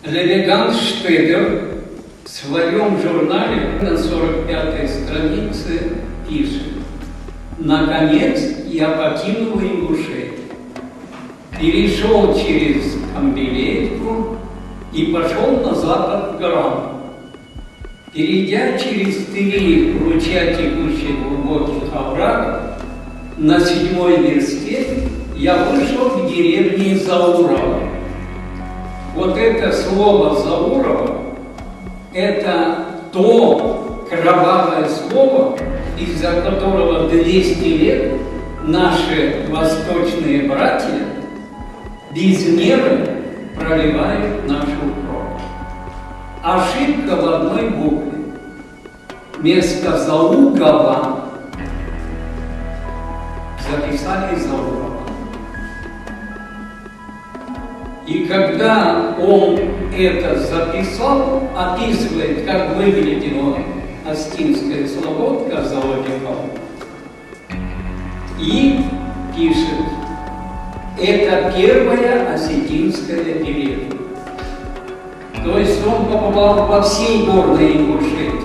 Левиган Штегер в своем журнале на 45-й странице пишет: «Наконец я покинул Ингушетию, перешел через Камбелетку и пошел на запад к горам. Перейдя через 3 ручья, текущие глубоких оврагов, на 7-й версте я вышел в деревне Заурово». Вот это слово Заурово – это то кровавое слово, из-за которого 200 лет наши восточные братья без меры проливают нашу кровь. Ошибка в одной букве. Вместо Заугова записали Заурово. И когда он это записал, описывает, как выглядела Остинская слободка Золотикова, и пишет: это первая осетинская деревня. То есть он побывал во всей горной Ингушетии.